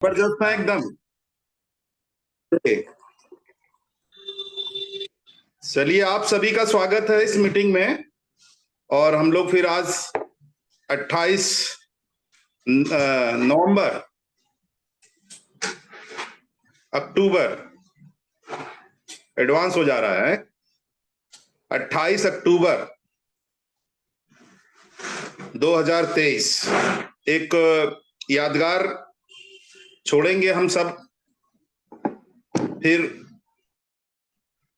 जबरदस्त है एकदम। चलिए, आप सभी का स्वागत है इस मीटिंग में। और हम लोग फिर आज 28 नवंबर, अक्टूबर, एडवांस हो जा रहा है। 28 अक्टूबर 2023 एक यादगार छोड़ेंगे हम सब। फिर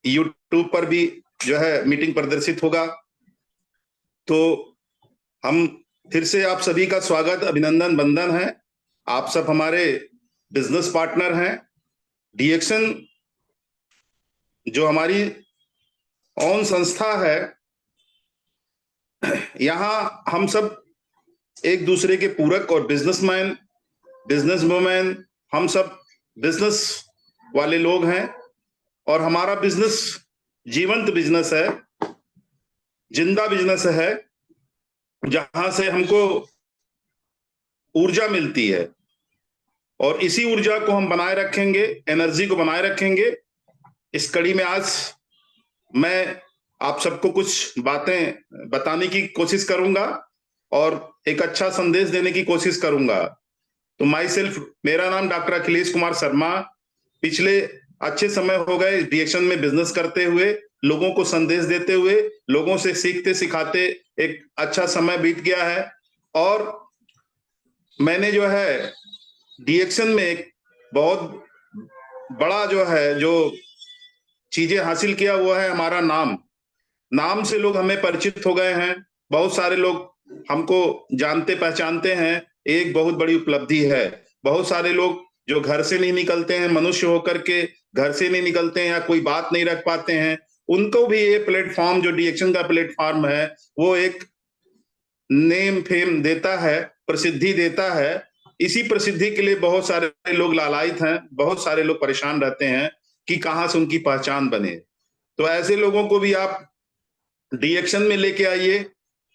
यूट्यूब पर भी जो है मीटिंग प्रदर्शित होगा। तो हम फिर से आप सभी का स्वागत, अभिनंदन, वंदन है। आप सब हमारे बिजनेस पार्टनर हैं। डीएक्शन जो हमारी ओन संस्था है, यहाँ हम सब एक दूसरे के पूरक और बिजनेसमैन, बिजनेस वुमेन, हम सब बिजनेस वाले लोग हैं। और हमारा बिजनेस जीवंत बिजनेस है, जिंदा बिजनेस है, जहां से हमको ऊर्जा मिलती है। और इसी ऊर्जा को हम बनाए रखेंगे, एनर्जी को बनाए रखेंगे। इस कड़ी में आज मैं आप सबको कुछ बातें बताने की कोशिश करूंगा और एक अच्छा संदेश देने की कोशिश करूंगा। तो माई सेल्फ, मेरा नाम डॉक्टर अखिलेश कुमार शर्मा। पिछले अच्छे समय हो गए डीएक्शन में बिजनेस करते हुए, लोगों को संदेश देते हुए, लोगों से सीखते सिखाते एक अच्छा समय बीत गया है। और मैंने जो है डीएक्शन में एक बहुत बड़ा जो है जो चीजें हासिल किया, वो है हमारा नाम। नाम से लोग हमें परिचित हो गए हैं, बहुत सारे लोग हमको जानते पहचानते हैं। एक बहुत बड़ी उपलब्धि है। बहुत सारे लोग जो घर से नहीं निकलते हैं, मनुष्य होकर के घर से नहीं निकलते हैं या कोई बात नहीं रख पाते हैं, उनको भी ये प्लेटफॉर्म जो डीएक्शन का प्लेटफॉर्म है, वो एक नेम फेम देता है, प्रसिद्धि देता है। इसी प्रसिद्धि के लिए बहुत सारे लोग लालायित हैं, बहुत सारे लोग परेशान रहते हैं कि कहां से उनकी पहचान बने। तो ऐसे लोगों को भी आप डीएक्शन में लेके आइए।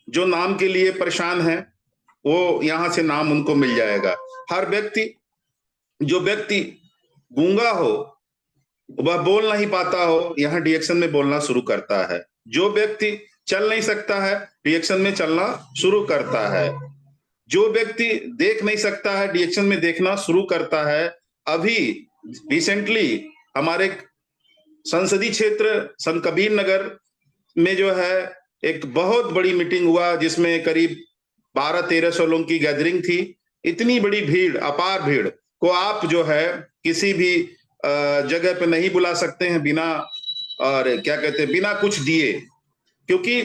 जो नाम के लिए परेशान है, वो यहां से नाम उनको मिल जाएगा। हर व्यक्ति, जो व्यक्ति गूंगा हो, वह बोल नहीं पाता हो, यहाँ डीएक्शन में बोलना शुरू करता है। जो व्यक्ति चल नहीं सकता है, डीएक्शन में चलना शुरू करता है। जो व्यक्ति देख नहीं सकता है, डीएक्शन में देखना शुरू करता है। अभी रिसेंटली हमारे संसदीय क्षेत्र संत कबीर नगर में जो है एक बहुत बड़ी मीटिंग हुआ, जिसमें करीब 1200-1300 लोगों की गैदरिंग थी। इतनी बड़ी भीड़, अपार भीड़ को आप जो है किसी भी जगह पे नहीं बुला सकते हैं बिना, और क्या कहते हैं, बिना कुछ दिए। क्योंकि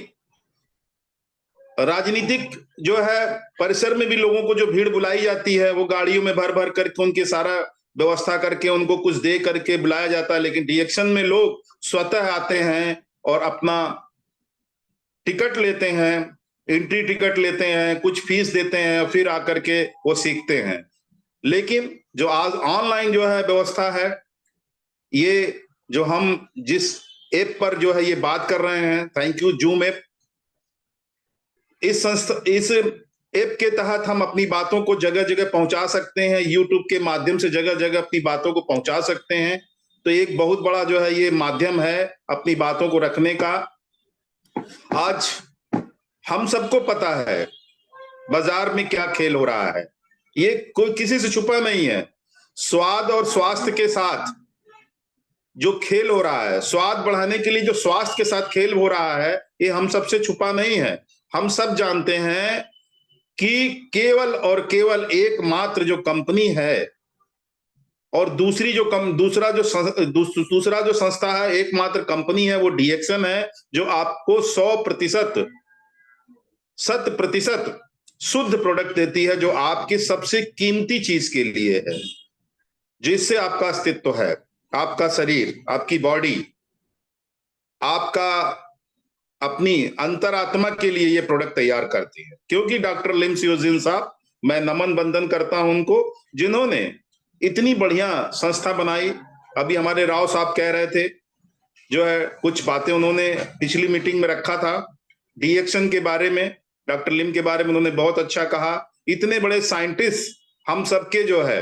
राजनीतिक जो है परिसर में भी लोगों को जो भीड़ बुलाई जाती है, वो गाड़ियों में भर भर करके उनके सारा व्यवस्था करके उनको कुछ दे करके बुलाया जाता है। लेकिन डीएक्शन में लोग स्वतः आते हैं और अपना टिकट लेते हैं, एंट्री टिकट लेते हैं, कुछ फीस देते हैं, फिर आकर के वो सीखते हैं। लेकिन जो आज ऑनलाइन जो है व्यवस्था है, ये जो हम जिस ऐप पर जो है ये बात कर रहे हैं, थैंक यू जूम ऐप, इस ऐप के तहत हम अपनी बातों को जगह जगह पहुंचा सकते हैं। यूट्यूब के माध्यम से जगह जगह अपनी बातों को पहुंचा सकते हैं। तो एक बहुत बड़ा जो है ये माध्यम है अपनी बातों को रखने का। आज हम सबको पता है बाजार में क्या खेल हो रहा है, ये कोई किसी से छुपा नहीं है। स्वाद और स्वास्थ्य के साथ जो खेल हो रहा है, स्वाद बढ़ाने के लिए जो स्वास्थ्य के साथ खेल हो रहा है, ये हम सबसे छुपा नहीं है। हम सब जानते हैं कि केवल और केवल एकमात्र जो कंपनी है और दूसरी जो दूसरा जो संस्था है, एकमात्र कंपनी है, वो डीएक्शन है, जो आपको 100% 100% शुद्ध प्रोडक्ट देती है, जो आपकी सबसे कीमती चीज के लिए है, जिससे आपका अस्तित्व है, आपका शरीर, आपकी बॉडी, आपका अपनी अंतरात्मा के लिए ये प्रोडक्ट तैयार करती है। क्योंकि डॉक्टर लिम सियोजिन साहब, मैं नमन बंदन करता हूं उनको, जिन्होंने इतनी बढ़िया संस्था बनाई। अभी हमारे राव साहब कह रहे थे, जो है कुछ बातें उन्होंने पिछली मीटिंग में रखा था डीएक्शन के बारे में, डॉक्टर लिम के बारे में उन्होंने बहुत अच्छा कहा। इतने बड़े साइंटिस्ट हम सबके जो है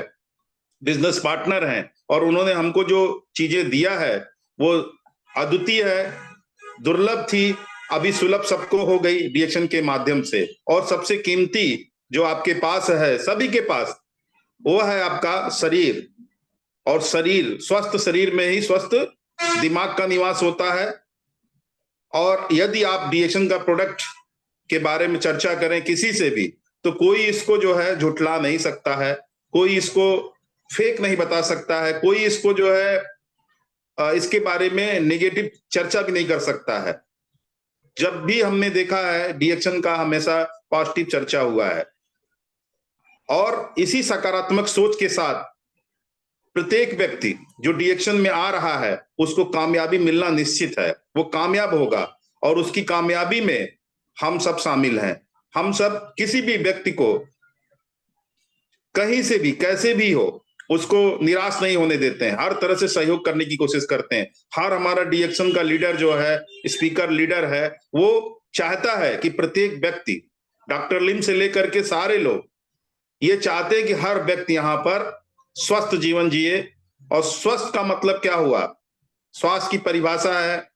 बिजनेस पार्टनर हैं और उन्होंने हमको जो चीजें दिया है वो अद्वितीय है, दुर्लभ थी, अभी सुलभ सबको हो गई डीएक्शन के माध्यम से। और सबसे कीमती जो आपके पास है, सभी के पास, वो है आपका शरीर। और शरीर, स्वस्थ शरीर में ही स्वस्थ दिमाग का निवास होता है। और यदि आप डीएक्शन का प्रोडक्ट के बारे में चर्चा करें किसी से भी, तो कोई इसको जो है झुठला नहीं सकता है, कोई इसको फेक नहीं बता सकता है, कोई इसको जो है इसके बारे में नेगेटिव चर्चा भी नहीं कर सकता है। जब भी हमने देखा है डीएक्शन का हमेशा पॉजिटिव चर्चा हुआ है। और इसी सकारात्मक सोच के साथ प्रत्येक व्यक्ति जो डीएक्शन में आ रहा है उसको कामयाबी मिलना निश्चित है, वो कामयाब होगा। और उसकी कामयाबी में हम सब शामिल हैं। हम सब किसी भी व्यक्ति को कहीं से भी कैसे भी हो उसको निराश नहीं होने देते हैं, हर तरह से सहयोग करने की कोशिश करते हैं। हर हमारा डीएक्शन का लीडर जो है, स्पीकर लीडर है, वो चाहता है कि प्रत्येक व्यक्ति, डॉक्टर लिम से लेकर के सारे लोग ये चाहते हैं कि हर व्यक्ति यहाँ पर स्वस्थ जीवन जिए। और स्वस्थ का मतलब क्या हुआ? स्वास्थ्य की परिभाषा है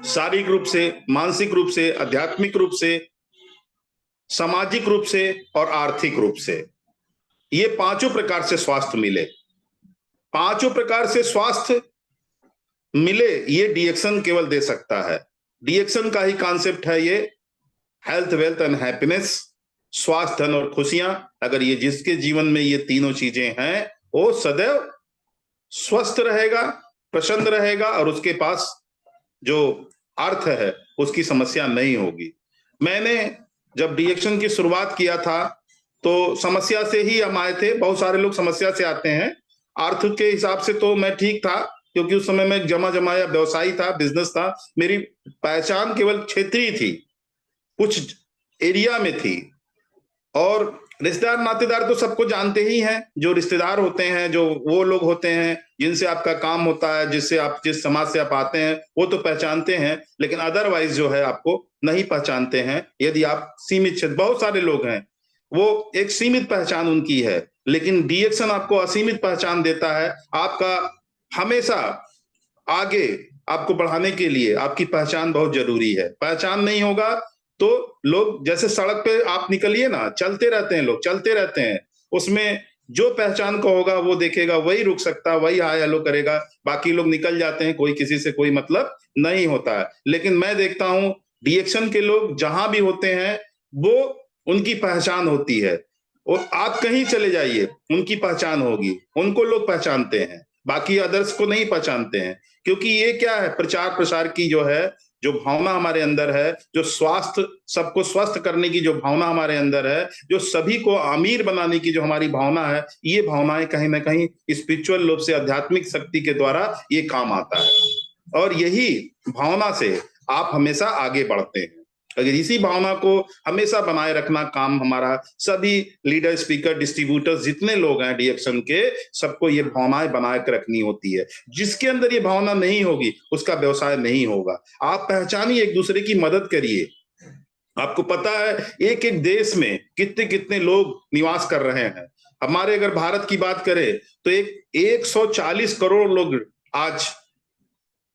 शारीरिक रूप से, मानसिक रूप से, आध्यात्मिक रूप से, सामाजिक रूप से और आर्थिक रूप से। ये पांचों प्रकार से स्वास्थ्य मिले, पांचों प्रकार से स्वास्थ्य मिले, ये डीएक्शन केवल दे सकता है। डीएक्शन का ही कॉन्सेप्ट है ये, हेल्थ, वेल्थ एंड हैप्पीनेस, स्वास्थ्य, धन और खुशियां। अगर ये जिसके जीवन में ये तीनों चीजें हैं, वो सदैव स्वस्थ रहेगा, प्रसन्न रहेगा और उसके पास जो अर्थ है उसकी समस्या नहीं होगी। मैंने जब डीएक्शन की शुरुआत किया था तो समस्या से ही हम आए थे। बहुत सारे लोग समस्या से आते हैं। अर्थ के हिसाब से तो मैं ठीक था, क्योंकि उस समय मैं जमा जमाया व्यवसायी था, बिजनेस था। मेरी पहचान केवल क्षेत्रीय थी, कुछ एरिया में थी। और रिश्तेदार नातेदार तो सबको जानते ही हैं, जो रिश्तेदार होते हैं, जो वो लोग होते हैं जिनसे आपका काम होता है, जिससे आप, जिस समाज से आप आते हैं, वो तो पहचानते हैं। लेकिन अदरवाइज जो है आपको नहीं पहचानते हैं। यदि आप सीमित क्षेत्र, बहुत सारे लोग हैं वो एक सीमित पहचान उनकी है, लेकिन डीएक्शन आपको असीमित पहचान देता है। आपका हमेशा आगे आपको बढ़ाने के लिए आपकी पहचान बहुत जरूरी है। पहचान नहीं होगा तो लोग, जैसे सड़क पे आप निकलिए ना, चलते रहते हैं लोग, चलते रहते हैं, उसमें जो पहचान को होगा वो देखेगा, वही रुक सकता है, वही हाय हेलो करेगा, बाकी लोग निकल जाते हैं, कोई किसी से कोई मतलब नहीं होता है। लेकिन मैं देखता हूं डीएक्शन के लोग जहां भी होते हैं वो, उनकी पहचान होती है। और आप कहीं चले जाइए उनकी पहचान होगी, उनको लोग पहचानते हैं, बाकी अदर्स को नहीं पहचानते हैं। क्योंकि ये क्या है, प्रचार प्रसार की जो है, जो भावना हमारे अंदर है, जो स्वास्थ्य, सबको स्वस्थ करने की जो भावना हमारे अंदर है, जो सभी को अमीर बनाने की जो हमारी भावना है, ये भावनाएं कहीं ना कहीं स्पिरिचुअल रूप से, आध्यात्मिक शक्ति के द्वारा ये काम आता है। और यही भावना से आप हमेशा आगे बढ़ते हैं। अगर इसी भावना को हमेशा बनाए रखना काम हमारा, सभी लीडर, स्पीकर, डिस्ट्रीब्यूटर्स, जितने लोग हैं डीएक्शन के, सबको ये भावनाएं बना के रखनी होती है। जिसके अंदर ये भावना नहीं होगी उसका व्यवसाय नहीं होगा। आप पहचानिए, एक दूसरे की मदद करिए। आपको पता है एक एक देश में कितने कितने लोग निवास कर रहे हैं। हमारे अगर भारत की बात करें तो 140 करोड़ लोग आज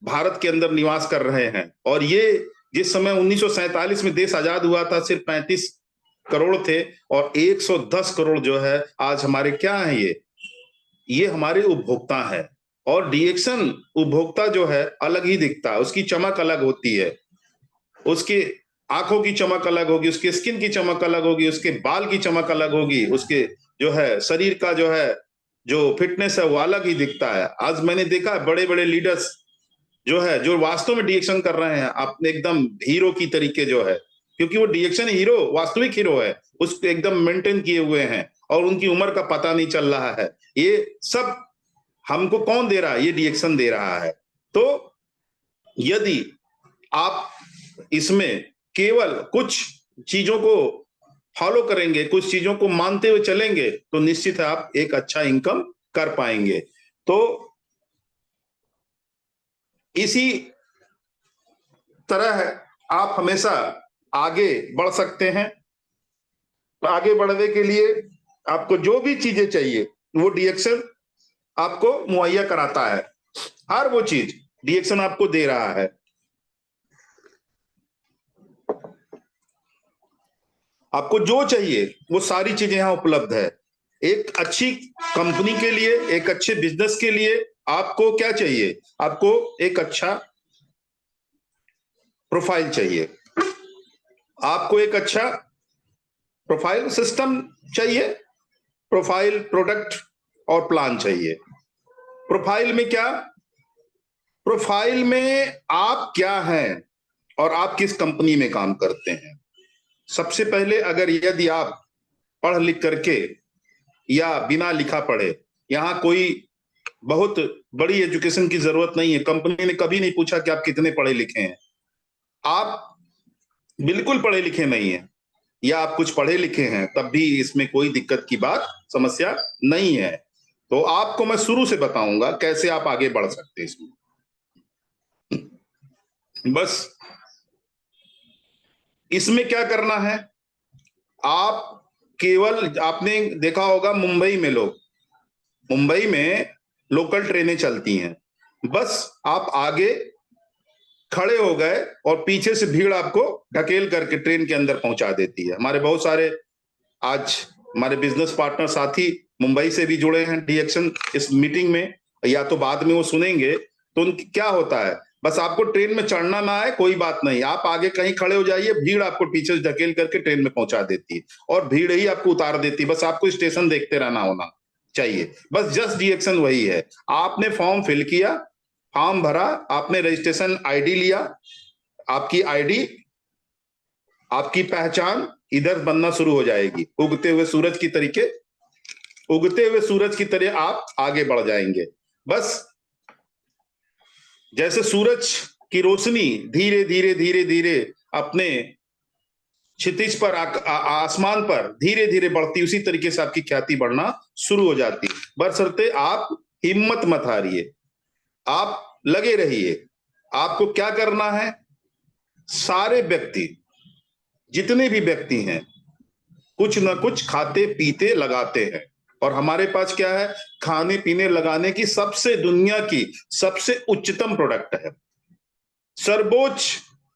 भारत के अंदर निवास कर रहे हैं। और ये जिस समय 1947 में देश आजाद हुआ था सिर्फ 35 करोड़ थे, और 110 करोड़ जो है आज हमारे क्या है, ये हमारे उपभोक्ता है। और डीएक्शन उपभोक्ता जो है अलग ही दिखता है, उसकी चमक अलग होती है, उसकी आंखों की चमक अलग होगी, उसके स्किन की चमक अलग होगी, उसके बाल की चमक अलग होगी, उसके जो है शरीर का जो है, जो फिटनेस है वो अलग ही दिखता है। आज मैंने देखा बड़े बड़े लीडर्स जो है, जो वास्तव में डीएक्शन कर रहे हैं, अपने एकदम हीरो की तरीके जो है, क्योंकि वो डीएक्शन हीरो, वास्तविक हीरो है, उसको एकदम मेंटेन किए हुए हैं और उनकी उम्र का पता नहीं चल रहा है। ये सब हमको कौन दे रहा है? ये डीएक्शन दे रहा है। तो यदि आप इसमें केवल कुछ चीजों को फॉलो करेंगे, कुछ चीजों को मानते हुए चलेंगे, तो निश्चित है आप एक अच्छा इनकम कर पाएंगे। तो इसी तरह आप हमेशा आगे बढ़ सकते हैं। आगे बढ़ने के लिए आपको जो भी चीजें चाहिए वो डीएक्शन आपको मुहैया कराता है, हर वो चीज डीएक्शन आपको दे रहा है। आपको जो चाहिए वो सारी चीजें यहां उपलब्ध है। एक अच्छी कंपनी के लिए, एक अच्छे बिजनेस के लिए आपको क्या चाहिए? आपको एक अच्छा प्रोफाइल चाहिए, आपको एक अच्छा प्रोफाइल सिस्टम चाहिए, प्रोफाइल प्रोडक्ट और प्लान चाहिए। प्रोफाइल में क्या? प्रोफाइल में आप क्या हैं और आप किस कंपनी में काम करते हैं। सबसे पहले अगर यदि आप पढ़ लिख करके या बिना लिखा पढ़े, यहां कोई बहुत बड़ी एजुकेशन की जरूरत नहीं है, कंपनी ने कभी नहीं पूछा कि आप कितने पढ़े लिखे हैं। आप बिल्कुल पढ़े लिखे नहीं हैं या आप कुछ पढ़े लिखे हैं, तब भी इसमें कोई दिक्कत की बात, समस्या नहीं है। तो आपको मैं शुरू से बताऊंगा कैसे आप आगे बढ़ सकते हैं इसमें। बस इसमें क्या करना है, आप केवल, आपने देखा होगा मुंबई में लोकल ट्रेनें चलती हैं, बस आप आगे खड़े हो गए और पीछे से भीड़ आपको ढकेल करके ट्रेन के अंदर पहुंचा देती है। हमारे बहुत सारे आज हमारे बिजनेस पार्टनर साथी मुंबई से भी जुड़े हैं डीएक्शन इस मीटिंग में, या तो बाद में वो सुनेंगे। तो उनकी क्या होता है, बस आपको ट्रेन में चढ़ना ना आए कोई बात नहीं, आप आगे कहीं खड़े हो जाइए, भीड़ आपको पीछे से ढकेल करके ट्रेन में पहुंचा देती है और भीड़ ही आपको उतार देती है। बस आपको स्टेशन देखते रहना होना चाहिए। बस जस्ट डीएक्शन वही है। आपने फॉर्म फिल किया, फॉर्म भरा, आपने रजिस्ट्रेशन आईडी लिया, आपकी आईडी, आपकी पहचान इधर बनना शुरू हो जाएगी। उगते हुए सूरज की तरह आप आगे बढ़ जाएंगे। बस जैसे सूरज की रोशनी धीरे धीरे धीरे धीरे अपने क्षितिज पर आसमान पर धीरे धीरे बढ़ती, उसी तरीके से आपकी ख्याति बढ़ना शुरू हो जाती। बशर्ते आप हिम्मत मत हारिए, आप लगे रहिए। आपको क्या करना है, सारे व्यक्ति, जितने भी व्यक्ति हैं, कुछ ना कुछ खाते पीते लगाते हैं, और हमारे पास क्या है, खाने पीने लगाने की सबसे, दुनिया की सबसे उच्चतम प्रोडक्ट है, सर्वोच्च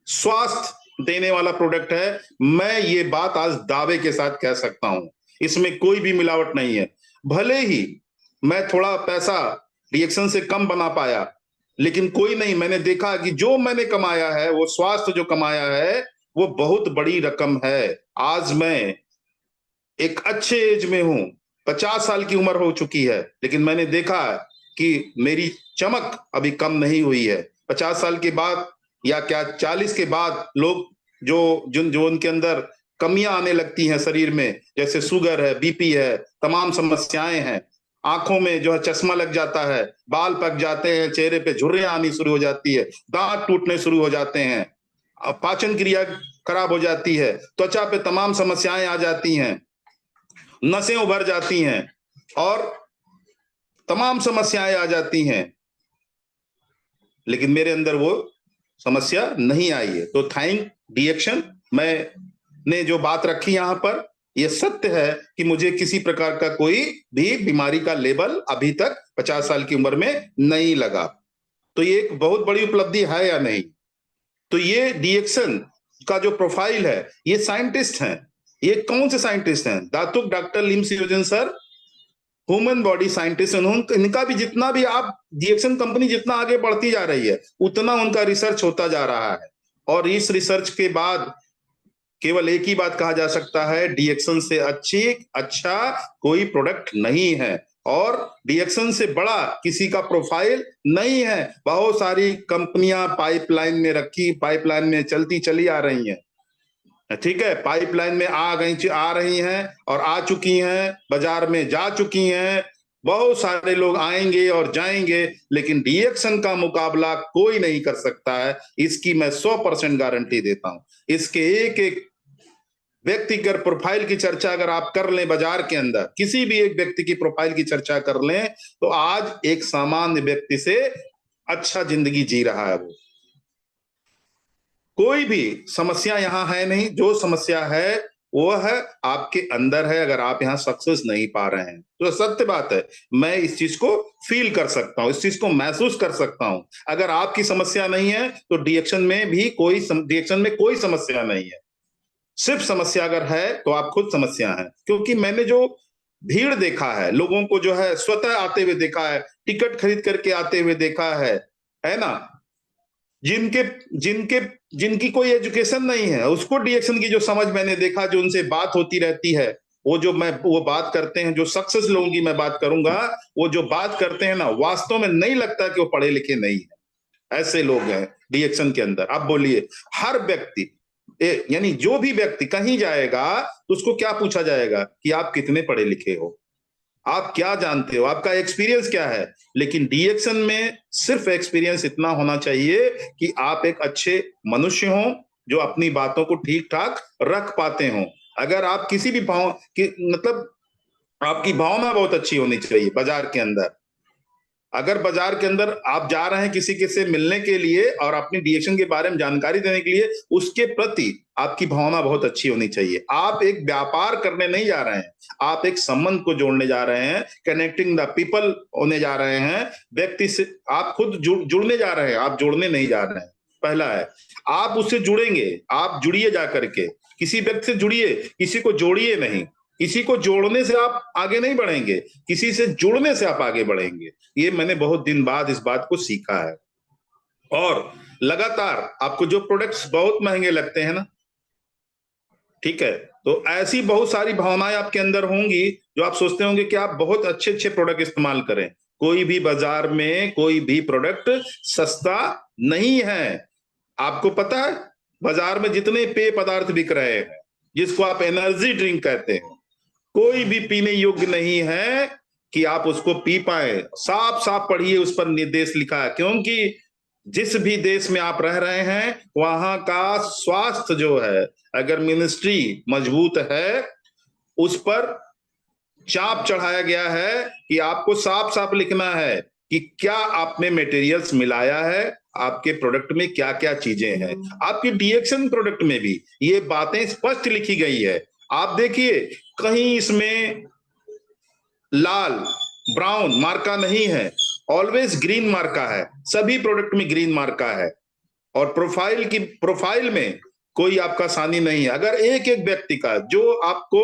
स्वास्थ्य देने वाला प्रोडक्ट है। मैं ये बात आज दावे के साथ कह सकता हूं, इसमें कोई भी मिलावट नहीं है। भले ही मैं थोड़ा पैसा रिएक्शन से कम बना पाया, लेकिन कोई नहीं, मैंने देखा कि जो मैंने कमाया है, वो स्वास्थ्य जो कमाया है, वो बहुत बड़ी रकम है। आज मैं एक अच्छे एज में हूं, 50 साल की उम्र हो चुकी है, लेकिन मैंने देखा कि मेरी चमक अभी कम नहीं हुई है। 50 साल के बाद या क्या 40 के बाद लोग जो उनके अंदर कमियां आने लगती हैं शरीर में, जैसे शुगर है, बीपी है, तमाम समस्याएं हैं, आंखों में जो है चश्मा लग जाता है, बाल पक जाते हैं, चेहरे पे झुर्रियां आनी शुरू हो जाती है, दांत टूटने शुरू हो जाते हैं, पाचन क्रिया खराब हो जाती है, त्वचा पे तमाम समस्याएं आ जाती हैं, नसें उभर जाती हैं और तमाम समस्याएं आ जाती हैं, लेकिन मेरे अंदर वो समस्या नहीं आई है। तो थैंक डीएक्शन, मैंने जो बात रखी यहां पर, यह सत्य है कि मुझे किसी प्रकार का कोई भी बीमारी का लेबल अभी तक 50 साल की उम्र में नहीं लगा। तो ये एक बहुत बड़ी उपलब्धि है या नहीं? तो ये डीएक्शन का जो प्रोफाइल है, ये साइंटिस्ट हैं। ये कौन से साइंटिस्ट हैं? दातुक डॉक्टर लिम सियोजन सर, ह्यूमन बॉडी साइंटिस्ट। इनका भी जितना भी, आप डीएक्शन कंपनी जितना आगे बढ़ती जा रही है, उतना उनका रिसर्च होता जा रहा है, और इस रिसर्च के बाद केवल एक ही बात कहा जा सकता है, डीएक्शन से अच्छा कोई प्रोडक्ट नहीं है, और डीएक्शन से बड़ा किसी का प्रोफाइल नहीं है। बहुत सारी कंपनियां पाइपलाइन में चलती चली आ रही हैं, ठीक है, पाइपलाइन में आ रही हैं और आ चुकी हैं, बाजार में जा चुकी हैं, बहुत सारे लोग आएंगे और जाएंगे, लेकिन डीएक्शन का मुकाबला कोई नहीं कर सकता है, इसकी मैं 100% गारंटी देता हूं। इसके एक एक व्यक्तिगत प्रोफाइल की चर्चा अगर आप कर लें, बाजार के अंदर किसी भी एक व्यक्ति की प्रोफाइल की चर्चा कर लें, तो आज एक सामान्य व्यक्ति से अच्छा जिंदगी जी रहा है वो। कोई भी समस्या यहां है नहीं, जो समस्या है वो है आपके अंदर है। अगर आप यहाँ सक्सेस नहीं पा रहे हैं तो सत्य बात है, मैं इस चीज को फील कर सकता हूँ, इस चीज को महसूस कर सकता हूँ। अगर आपकी समस्या नहीं है तो डिएक्शन में कोई समस्या नहीं है। सिर्फ समस्या अगर है तो आप खुद समस्या है। क्योंकि मैंने जो भीड़ देखा है, लोगों को जो है स्वतः आते हुए देखा है, टिकट खरीद करके आते हुए देखा है ना, जिनके जिनके जिनकी कोई एजुकेशन नहीं है, उसको डिएक्शन की जो समझ मैंने देखा, जो उनसे बात होती रहती है, वो बात करते हैं, जो सक्सेस लोगों की मैं बात करूंगा, वो जो बात करते हैं ना, वास्तव में नहीं लगता कि वो पढ़े लिखे नहीं है। ऐसे लोग हैं डिएक्शन के अंदर। आप बोलिए, हर व्यक्ति यानी जो भी व्यक्ति कहीं जाएगा तो उसको क्या पूछा जाएगा कि आप कितने पढ़े लिखे हो, आप क्या जानते हो, आपका एक्सपीरियंस क्या है। लेकिन डिएक्शन में सिर्फ एक्सपीरियंस इतना होना चाहिए कि आप एक अच्छे मनुष्य हो, जो अपनी बातों को ठीक ठाक रख पाते हो। अगर आप किसी भी भाव की मतलब आपकी भावना बहुत अच्छी होनी चाहिए बाजार के अंदर। अगर बाजार के अंदर आप जा रहे हैं किसी के से मिलने के लिए और अपनी डिएक्शन के बारे में जानकारी देने के लिए, उसके प्रति आपकी भावना बहुत अच्छी होनी चाहिए। आप एक व्यापार करने नहीं जा रहे हैं, आप एक संबंध को जोड़ने जा रहे हैं, कनेक्टिंग द पीपल होने जा रहे हैं। व्यक्ति से आप खुद जुड़ने जा रहे हैं, आप जोड़ने नहीं जा रहे हैं। पहला है, आप उससे जुड़ेंगे, आप जुड़िए जा करके, किसी व्यक्ति से जुड़िए, किसी को जोड़िए नहीं। किसी को जोड़ने से आप आगे नहीं बढ़ेंगे, किसी से जुड़ने से आप आगे बढ़ेंगे। ये मैंने बहुत दिन बाद इस बात को सीखा है। और लगातार आपको जो प्रोडक्ट्स बहुत महंगे लगते हैं ना, ठीक है, तो ऐसी बहुत सारी भावनाएं आपके अंदर होंगी जो आप सोचते होंगे कि आप बहुत अच्छे अच्छे प्रोडक्ट इस्तेमाल करें। कोई भी बाजार में कोई भी प्रोडक्ट सस्ता नहीं है। आपको पता है, बाजार में जितने पेय पदार्थ बिक रहे हैं, जिसको आप एनर्जी ड्रिंक कहते हैं, कोई भी पीने योग्य नहीं है कि आप उसको पी पाए। साफ साफ पढ़िए, उस पर निर्देश लिखा है। क्योंकि जिस भी देश में आप रह रहे हैं, वहां का स्वास्थ्य जो है, अगर मिनिस्ट्री मजबूत है, उस पर चाप चढ़ाया गया है कि आपको साफ साफ लिखना है कि क्या आपने मटेरियल्स मिलाया है, आपके प्रोडक्ट में क्या क्या चीजें हैं। आपके डिएक्शन प्रोडक्ट में भी ये बातें स्पष्ट लिखी गई है। आप देखिए, कहीं इसमें लाल ब्राउन मार्का नहीं है, ऑलवेज ग्रीन मार्का है। सभी प्रोडक्ट में ग्रीन मार्का है। और प्रोफाइल में कोई आपका सानी नहीं है। अगर एक एक व्यक्ति का, जो आपको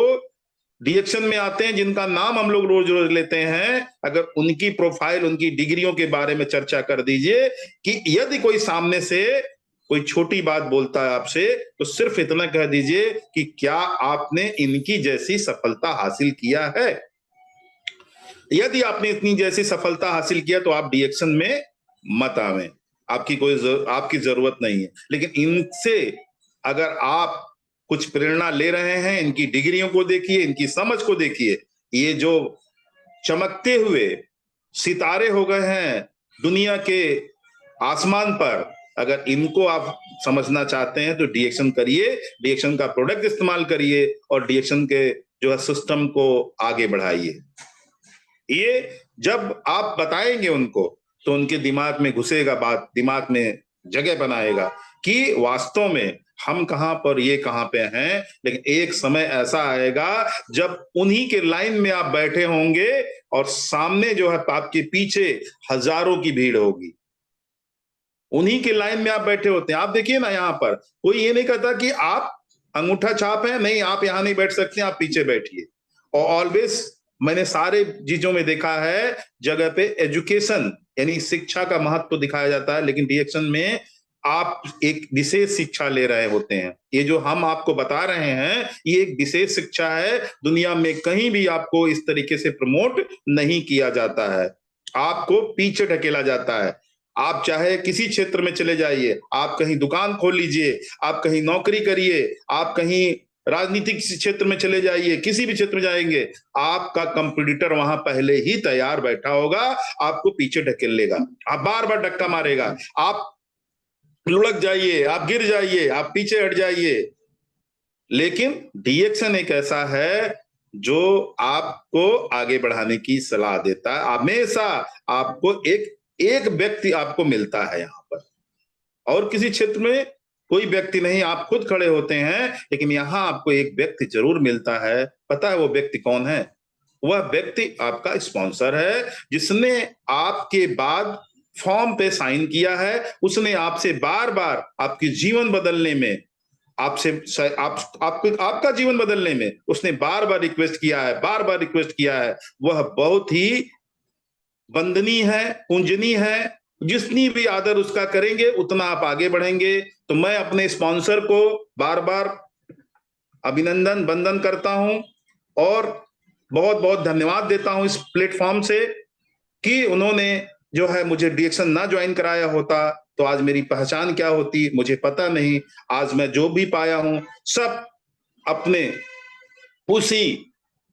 डिएक्शन में आते हैं, जिनका नाम हम लोग रोज रोज लेते हैं, अगर उनकी प्रोफाइल, उनकी डिग्रियों के बारे में चर्चा कर दीजिए कि यदि कोई सामने से कोई छोटी बात बोलता है आपसे, तो सिर्फ इतना कह दीजिए कि क्या आपने इनकी जैसी सफलता हासिल किया है। यदि आपने इतनी जैसी सफलता हासिल किया तो आप डिएक्शन में मत आवें, आपकी जरूरत नहीं है। लेकिन इनसे अगर आप कुछ प्रेरणा ले रहे हैं, इनकी डिग्रियों को देखिए, इनकी समझ को देखिए। ये जो चमकते हुए सितारे हो गए हैं दुनिया के आसमान पर, अगर इनको आप समझना चाहते हैं तो डिएक्शन करिए, डिएक्शन का प्रोडक्ट इस्तेमाल करिए और डिएक्शन के जो है सिस्टम को आगे बढ़ाइए। ये जब आप बताएंगे उनको तो उनके दिमाग में घुसेगा बात, दिमाग में जगह बनाएगा कि वास्तव में हम कहां पर, ये कहां पे हैं। लेकिन एक समय ऐसा आएगा जब उन्हीं के लाइन में आप बैठे होंगे और सामने जो है आपके पीछे हजारों की भीड़ होगी। उन्हीं के लाइन में आप बैठे होते हैं। आप देखिए ना, यहाँ पर कोई ये नहीं कहता कि आप अंगूठा छाप है, नहीं आप यहां नहीं बैठ सकते, आप पीछे बैठिए। और ऑलवेज मैंने सारे चीजों में देखा है, जगह पे एजुकेशन यानी शिक्षा का महत्व दिखाया जाता है, लेकिन डिएक्शन में आप एक विशेष शिक्षा ले रहे होते हैं। ये जो हम आपको बता रहे हैं, ये एक विशेष शिक्षा है। दुनिया में कहीं भी आपको इस तरीके से प्रमोट नहीं किया जाता है, आपको पीछे ढकेला जाता है। आप चाहे किसी क्षेत्र में चले जाइए, आप कहीं दुकान खोल लीजिए, आप कहीं नौकरी करिए, आप कहीं राजनीतिक क्षेत्र में चले जाइए, किसी भी क्षेत्र में जाएंगे, आपका कंपटीटर वहां पहले ही तैयार बैठा होगा, आपको पीछे ढकेल लेगा, आप बार बार धक्का मारेगा, आप लुढ़क जाइए, आप गिर जाइए, आप पीछे हट जाइए। लेकिन डिएक्शन एक ऐसा है जो आपको आगे बढ़ाने की सलाह देता है। हमेशा आपको एक एक व्यक्ति आपको मिलता है यहाँ पर, और किसी क्षेत्र में कोई व्यक्ति नहीं, आप खुद खड़े होते हैं, लेकिन यहां आपको एक व्यक्ति जरूर मिलता है। पता है वो व्यक्ति कौन है? वह व्यक्ति आपका स्पॉन्सर है, जिसने आपके बाद फॉर्म पे साइन किया है। उसने आपसे बार बार आपकी जीवन बदलने में, आपसे आपका जीवन बदलने में उसने बार बार रिक्वेस्ट किया है, बार बार रिक्वेस्ट किया है। वह बहुत ही वंदनीय है, पूजनीय है। जितनी भी आदर उसका करेंगे उतना आप आगे बढ़ेंगे। तो मैं अपने स्पॉन्सर को बार बार अभिनंदन वंदन करता हूं और बहुत बहुत धन्यवाद देता हूं इस प्लेटफॉर्म से कि उन्होंने जो है मुझे डीएक्शन ना ज्वाइन कराया होता तो आज मेरी पहचान क्या होती मुझे पता नहीं। आज मैं जो भी पाया हूं सब अपने उसी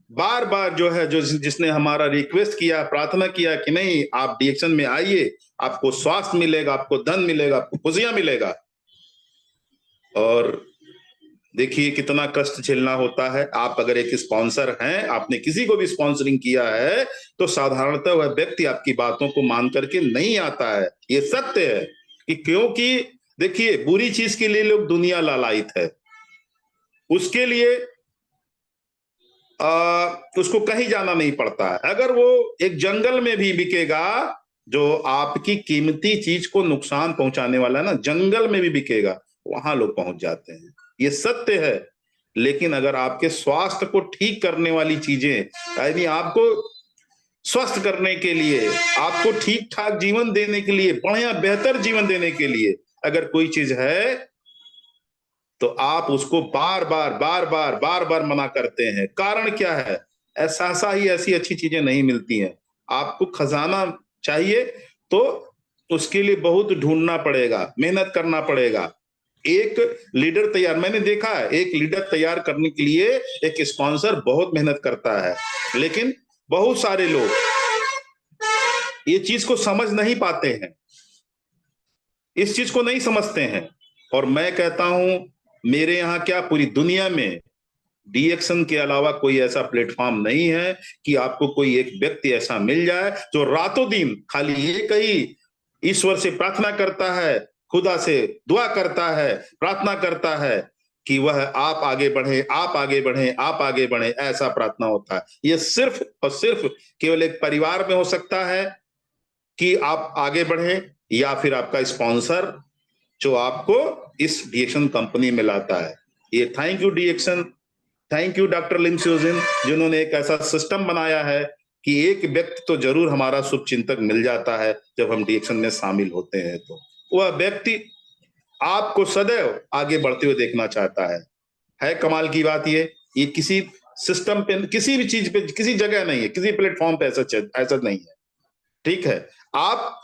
बार बार जो है जो जिसने हमारा रिक्वेस्ट किया, प्रार्थना किया कि नहीं आप डीएक्शन में आइए, आपको स्वास्थ्य मिलेगा, आपको धन मिलेगा, आपको खुशियां मिलेगा। और देखिए कितना कष्ट झेलना होता है। आप अगर एक स्पॉन्सर हैं, आपने किसी को भी स्पॉन्सरिंग किया है, तो साधारणतः वह व्यक्ति आपकी बातों को मान करके नहीं आता है। ये सत्य है कि क्योंकि देखिए बुरी चीज के लिए लोग दुनिया लालायित है, उसके लिए उसको कहीं जाना नहीं पड़ता है। अगर वो एक जंगल में भी बिकेगा, जो आपकी कीमती चीज को नुकसान पहुंचाने वाला है ना, जंगल में भी बिकेगा, वहां लोग पहुंच जाते हैं। ये सत्य है। लेकिन अगर आपके स्वास्थ्य को ठीक करने वाली चीजें, यानी आपको स्वस्थ करने के लिए, आपको ठीक ठाक जीवन देने के लिए, बढ़िया बेहतर जीवन देने के लिए अगर कोई चीज है, तो आप उसको बार बार बार बार बार बार मना करते हैं। कारण क्या है? ऐसा ही ऐसी अच्छी चीजें नहीं मिलती हैं। आपको खजाना चाहिए तो उसके लिए बहुत ढूंढना पड़ेगा, मेहनत करना पड़ेगा। एक लीडर तैयार, मैंने देखा है, एक लीडर तैयार करने के लिए एक स्पॉन्सर बहुत मेहनत करता है, लेकिन बहुत सारे लोग ये चीज को समझ नहीं पाते हैं, इस चीज को नहीं समझते हैं। और मैं कहता हूं मेरे यहां क्या पूरी दुनिया में डीएक्शन के अलावा कोई ऐसा प्लेटफॉर्म नहीं है कि आपको कोई एक व्यक्ति ऐसा मिल जाए जो रातों दिन खाली एक ही ईश्वर से प्रार्थना करता है, खुदा से दुआ करता है, प्रार्थना करता है कि वह आप आगे बढ़े, आप आगे बढ़े, आप आगे बढ़े, ऐसा प्रार्थना होता है। यह सिर्फ और सिर्फ केवल एक परिवार में हो सकता है कि आप आगे बढ़े, या फिर आपका स्पॉन्सर जो आपको इस डीएक्शन कंपनी में लाता है। ये थैंक यू डीएक्शन, thank you doctor Lim Seojin, जिन्होंने एक ऐसा सिस्टम बनाया है कि एक व्यक्ति तो जरूर हमारा शुभ चिंतक मिल जाता है जब हम डीएक्शन में शामिल होते हैं। तो वह व्यक्ति आपको सदैव आगे बढ़ते हुए देखना चाहता है कमाल की बात ये किसी सिस्टम पे, किसी भी चीज पे, किसी जगह नहीं है, किसी प्लेटफॉर्म पे ऐसा नहीं है। ठीक है, आप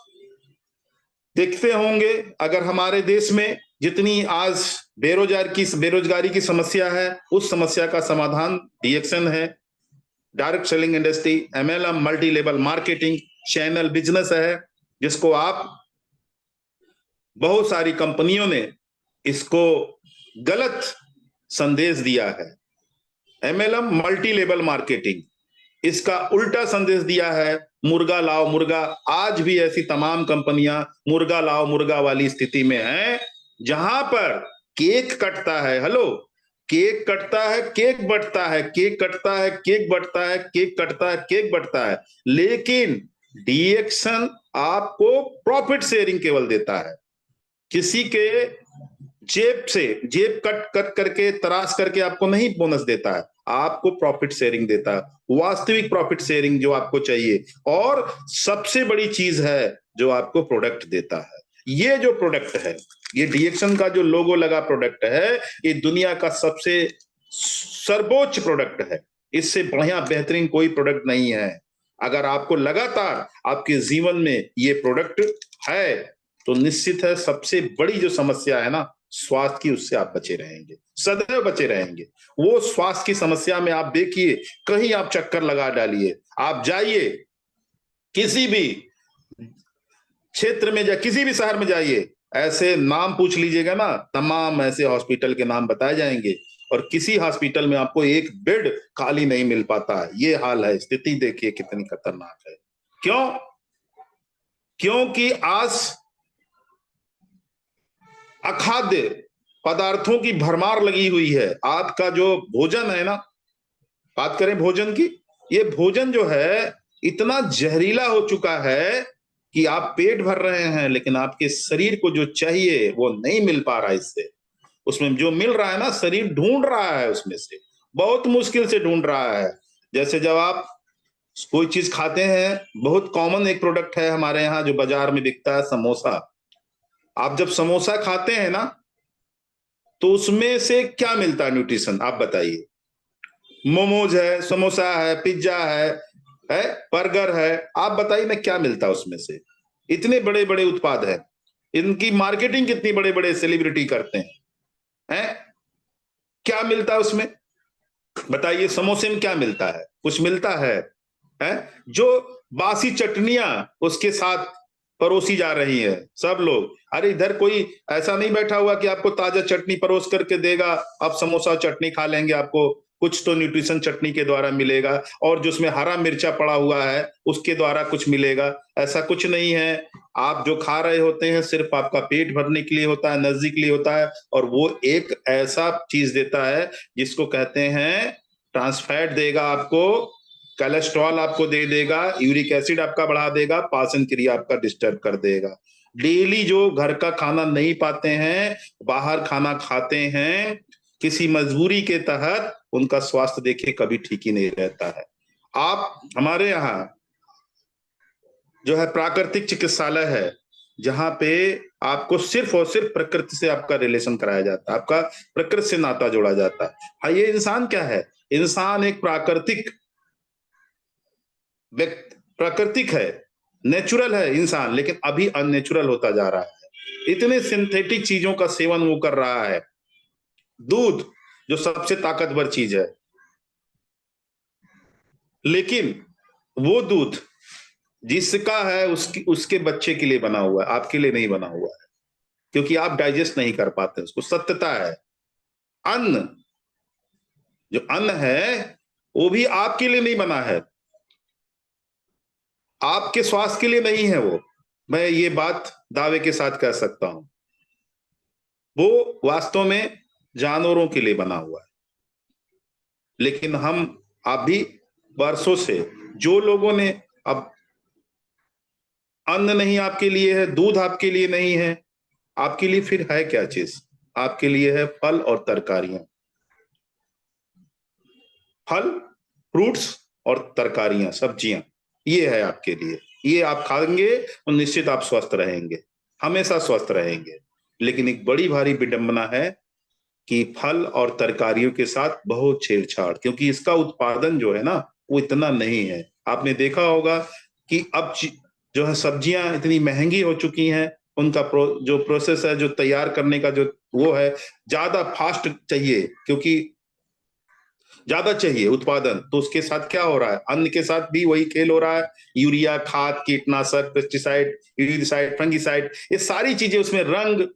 देखते होंगे अगर हमारे देश में जितनी आज बेरोजगारी की समस्या है, उस समस्या का समाधान डीएक्शन है। Direct selling industry, MLM, multi level marketing, channel business है, जिसको आप बहुत सारी कंपनियों ने इसको गलत संदेश दिया है। एमएलएम मल्टी लेवल मार्केटिंग, इसका उल्टा संदेश दिया है मुर्गा लाओ मुर्गा। आज भी ऐसी तमाम कंपनियां मुर्गा लाओ मुर्गा वाली स्थिति में हैं, जहां पर केक कटता है, हेलो, केक कटता है, केक बटता है, केक कटता है, केक बटता है, केक कटता है, केक बटता है, लेकिन डीएक्शन आपको प्रॉफिट शेयरिंग केवल देता है। किसी के जेब से जेब कट कट करके तराश करके आपको नहीं बोनस देता है, आपको प्रॉफिट शेयरिंग देता है, वास्तविक प्रॉफिट शेयरिंग जो आपको चाहिए। और सबसे बड़ी चीज है जो आपको प्रोडक्ट देता है। ये जो प्रोडक्ट है, ये डीएक्शन का जो लोगो लगा प्रोडक्ट है, ये दुनिया का सबसे सर्वोच्च प्रोडक्ट है। इससे बढ़िया बेहतरीन कोई प्रोडक्ट नहीं है। अगर आपको लगातार आपके जीवन में ये प्रोडक्ट है तो निश्चित है सबसे बड़ी जो समस्या है ना स्वास्थ्य की, उससे आप बचे रहेंगे, सदैव बचे रहेंगे। वो स्वास्थ्य की समस्या में आप देखिए, कहीं आप चक्कर लगा डालिए, आप जाइए किसी भी क्षेत्र में या किसी भी शहर में जाइए, ऐसे नाम पूछ लीजिएगा ना, तमाम ऐसे हॉस्पिटल के नाम बताए जाएंगे और किसी हॉस्पिटल में आपको एक बेड खाली नहीं मिल पाता है। ये हाल है, स्थिति देखिए कितनी खतरनाक है। क्यों? क्योंकि आज अखाद्य पदार्थों की भरमार लगी हुई है। आपका जो भोजन है ना, बात करें भोजन की, ये भोजन जो है इतना जहरीला हो चुका है कि आप पेट भर रहे हैं लेकिन आपके शरीर को जो चाहिए वो नहीं मिल पा रहा है। इससे उसमें जो मिल रहा है ना, शरीर ढूंढ रहा है उसमें से, बहुत मुश्किल से ढूंढ रहा है। जैसे जब आप कोई चीज खाते हैं, बहुत कॉमन एक प्रोडक्ट है हमारे यहाँ जो बाजार में बिकता है, समोसा। आप जब समोसा खाते हैं ना, तो उसमें से क्या मिलता है न्यूट्रिशन, आप बताइए। मोमोज है, समोसा है, पिज्जा है बर्गर है, आप बताइए ना क्या मिलता है उसमें से। इतने बड़े बड़े उत्पाद है, इनकी मार्केटिंग कितनी बड़े बड़े सेलिब्रिटी करते हैं, क्या मिलता है उसमें बताइए। समोसे में क्या मिलता है, कुछ मिलता है? जो बासी चटनियां उसके साथ परोसी जा रही है सब लोग। अरे इधर कोई ऐसा नहीं बैठा हुआ कि आपको ताजा चटनी परोस करके देगा, आप समोसा और चटनी खा लेंगे, आपको कुछ तो न्यूट्रिशन चटनी के द्वारा मिलेगा, और जो उसमें हरा मिर्चा पड़ा हुआ है उसके द्वारा कुछ मिलेगा। ऐसा कुछ नहीं है। आप जो खा रहे होते हैं सिर्फ आपका पेट भरने के लिए होता है, एनर्जी के लिए होता है, और वो एक ऐसा चीज देता है जिसको कहते हैं ट्रांसफैट देगा आपको, कोलेस्ट्रॉल आपको दे देगा, यूरिक एसिड आपका बढ़ा देगा, पाचन क्रिया आपका डिस्टर्ब कर देगा। डेली जो घर का खाना नहीं पाते हैं, बाहर खाना खाते हैं, किसी मजबूरी के तहत, उनका स्वास्थ्य देखिए कभी ठीक ही नहीं रहता है। आप हमारे यहाँ जो है प्राकृतिक चिकित्सालय है, जहां पे आपको सिर्फ और सिर्फ प्रकृति से आपका रिलेशन कराया जाता है, आपका प्रकृति से नाता जोड़ा जाता है। हाँ, ये इंसान क्या है, इंसान एक प्राकृतिक प्राकृतिक है, नेचुरल है इंसान, लेकिन अभी अननेचुरल होता जा रहा है। इतने सिंथेटिक चीजों का सेवन वो कर रहा है। दूध जो सबसे ताकतवर चीज है, लेकिन वो दूध जिसका है उसकी उसके बच्चे के लिए बना हुआ है, आपके लिए नहीं बना हुआ है, क्योंकि आप डाइजेस्ट नहीं कर पाते उसको। सत्यता है, अन्न जो अन्न है वो भी आपके लिए नहीं बना है, आपके स्वास्थ्य के लिए नहीं है वो। मैं ये बात दावे के साथ कह सकता हूं, वो वास्तव में जानवरों के लिए बना हुआ है। लेकिन हम अभी वर्षों से जो लोगों ने, अब अन्न नहीं आपके लिए है, दूध आपके लिए नहीं है, आपके लिए फिर है क्या चीज? आपके लिए है फल और तरकारियां। फल, फ्रूट्स और तरकारियां, सब्जियां, ये है आपके लिए। ये आप खाएंगे और निश्चित आप स्वस्थ रहेंगे, हमेशा स्वस्थ रहेंगे। लेकिन एक बड़ी भारी विडंबना है कि फल और तरकारियों के साथ बहुत छेड़छाड़, क्योंकि इसका उत्पादन जो है ना वो इतना नहीं है। आपने देखा होगा कि अब जो है सब्जियां इतनी महंगी हो चुकी हैं, उनका जो प्रोसेस है, जो तैयार करने का जो वो है, ज्यादा फास्ट चाहिए, क्योंकि ज्यादा चाहिए उत्पादन। तो उसके साथ क्या हो रहा है, अन्न के साथ भी वही खेल हो रहा है। यूरिया, खाद, कीटनाशक, पेस्टिसाइड, यूरिसाइड, फंगिसाइड, ये सारी चीजें, उसमें रंग,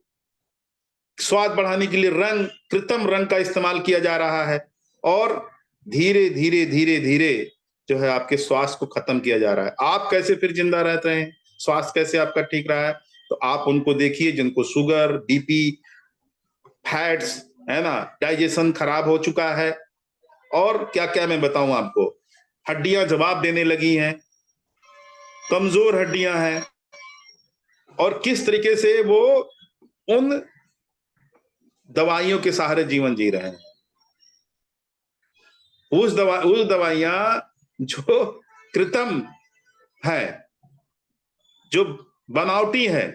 स्वाद बढ़ाने के लिए रंग, कृत्रिम रंग का इस्तेमाल किया जा रहा है, और धीरे धीरे धीरे धीरे जो है आपके स्वास्थ्य को खत्म किया जा रहा है। आप कैसे फिर जिंदा रहते हैं, स्वास्थ्य कैसे आपका ठीक रहा है? तो आप उनको देखिए जिनको शुगर, बीपी, फैट्स, है ना, डाइजेशन खराब हो चुका है, और क्या क्या मैं बताऊं आपको, हड्डियां जवाब देने लगी हैं, कमजोर हड्डियां हैं, और किस तरीके से वो उन दवाइयों के सहारे जीवन जी रहे हैं। उस दवाइयां जो कृत्रिम है, जो बनावटी है,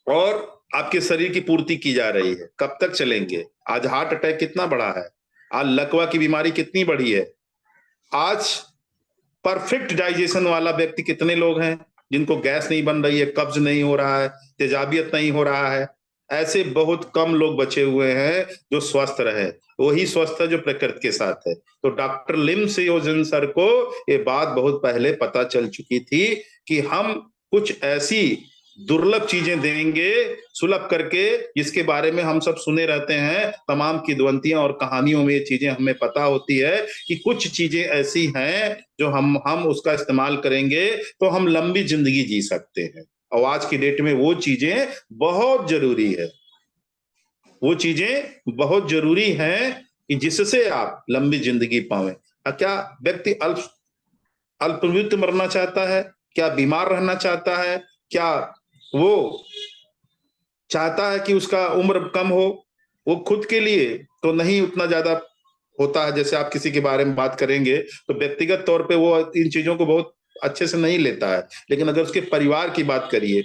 और आपके शरीर की पूर्ति की जा रही है, कब तक चलेंगे? आज हार्ट अटैक कितना बढ़ा है, आज लकवा की बीमारी कितनी बढ़ी है, आज परफेक्ट डाइजेशन वाला व्यक्ति कितने लोग हैं जिनको गैस नहीं बन रही है, कब्ज नहीं हो रहा है, तेजाबियत नहीं हो रहा है। ऐसे बहुत कम लोग बचे हुए हैं जो स्वस्थ रहे। वही स्वस्थ है जो प्रकृति के साथ है। तो डॉक्टर लिम सियोजन सर को ये बात बहुत पहले पता चल चुकी थी कि हम कुछ ऐसी दुर्लभ चीजें देंगे सुलभ करके, जिसके बारे में हम सब सुने रहते हैं, तमाम किद्वंतियां और कहानियों में ये चीजें हमें पता होती है कि कुछ चीजें ऐसी हैं जो हम उसका इस्तेमाल करेंगे तो हम लंबी जिंदगी जी सकते हैं। और आज की डेट में वो चीजें बहुत जरूरी है, वो चीजें बहुत जरूरी हैं कि जिससे आप लंबी जिंदगी पावें। क्या व्यक्ति अल्पमृत्यु मरना चाहता है? क्या बीमार रहना चाहता है? क्या वो चाहता है कि उसका उम्र कम हो? वो खुद के लिए तो नहीं उतना ज्यादा होता है। जैसे आप किसी के बारे में बात करेंगे तो व्यक्तिगत तौर पे वो इन चीजों को बहुत अच्छे से नहीं लेता है, लेकिन अगर उसके परिवार की बात करिए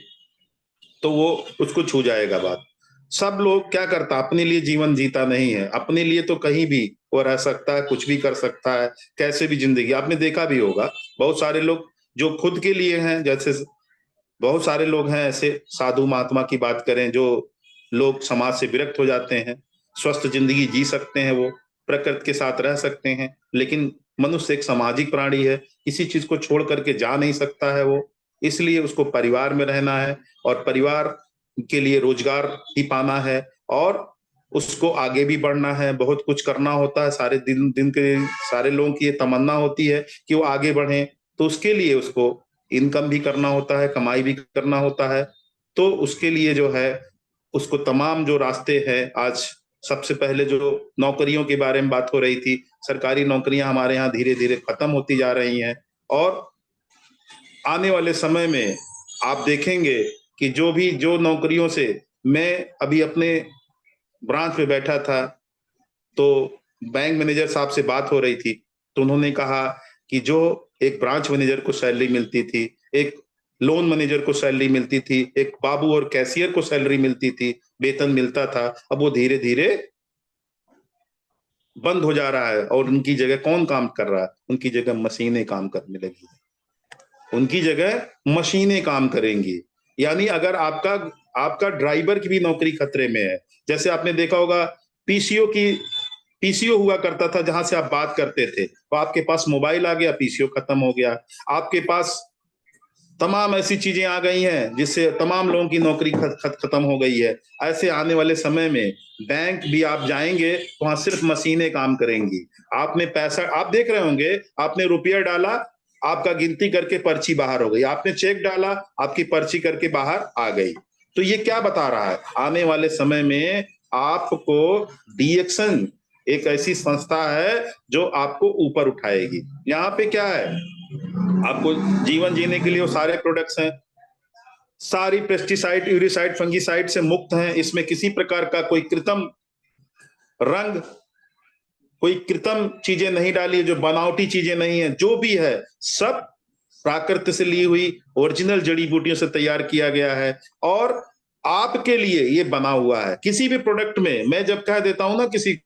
तो वो उसको छू जाएगा बात। सब लोग क्या करता, अपने लिए जीवन जीता नहीं है। अपने लिए तो कहीं भी वो रह सकता है, कुछ भी कर सकता है, कैसे भी जिंदगी। आपने देखा भी होगा बहुत सारे लोग जो खुद के लिए हैं, जैसे बहुत सारे लोग हैं ऐसे, साधु महात्मा की बात करें, जो लोग समाज से विरक्त हो जाते हैं, स्वस्थ जिंदगी जी सकते हैं, वो प्रकृति के साथ रह सकते हैं। लेकिन मनुष्य एक सामाजिक प्राणी है, किसी चीज को छोड़ करके जा नहीं सकता है वो। इसलिए उसको परिवार में रहना है और परिवार के लिए रोजगार ही पाना है और उसको आगे भी बढ़ना है, बहुत कुछ करना होता है। सारे दिन दिन के सारे लोगों की ये तमन्ना होती है कि वो आगे बढ़े, तो उसके लिए उसको इनकम भी करना होता है, कमाई भी करना होता है। तो उसके लिए जो है उसको तमाम जो रास्ते हैं, आज सबसे पहले जो नौकरियों के बारे में बात हो रही थी, सरकारी नौकरियां हमारे यहाँ धीरे धीरे खत्म होती जा रही हैं और आने वाले समय में आप देखेंगे कि जो नौकरियों से, मैं अभी अपने ब्रांच में बैठा था तो बैंक मैनेजर साहब से बात हो रही थी, तो उन्होंने कहा कि जो एक ब्रांच मैनेजर को सैलरी मिलती थी, एक लोन मैनेजर को सैलरी मिलती थी, एक बाबू और कैशियर को सैलरी मिलती थी, वेतन मिलता था, अब वो धीरे धीरे बंद हो जा रहा है। और उनकी जगह कौन काम कर रहा है? उनकी जगह मशीनें काम करने लगी है। उनकी जगह मशीनें काम करेंगी। यानी अगर आपका आपका ड्राइवर की भी नौकरी खतरे में है। जैसे आपने देखा होगा पीसीओ हुआ करता था, जहां से आप बात करते थे, तो आपके पास मोबाइल आ गया, पीसीओ खत्म हो गया। आपके पास तमाम ऐसी चीजें आ गई हैं जिससे तमाम लोगों की नौकरी खत्म हो गई है। ऐसे आने वाले समय में बैंक भी आप जाएंगे, वहां सिर्फ मशीनें काम करेंगी। आपने पैसा, आप देख रहे होंगे, आपने रुपया डाला, आपका गिनती करके पर्ची बाहर हो गई। आपने चेक डाला, आपकी पर्ची करके बाहर आ गई। तो ये क्या बता रहा है? आने वाले समय में आपको डीएक्शन एक ऐसी संस्था है जो आपको ऊपर उठाएगी। यहाँ पे क्या है, आपको जीवन जीने के लिए वो सारे प्रोडक्ट्स हैं, सारी पेस्टिसाइड, यूरिसाइड, फंगिसाइड से मुक्त हैं। इसमें किसी प्रकार का कोई कृत्रिम रंग, कोई कृत्रिम चीजें नहीं डाली, जो बनावटी चीजें नहीं है। जो भी है सब प्राकृतिक से ली हुई ओरिजिनल जड़ी बूटियों से तैयार किया गया है और आपके लिए ये बना हुआ है। किसी भी प्रोडक्ट में मैं जब कह देता हूं ना किसी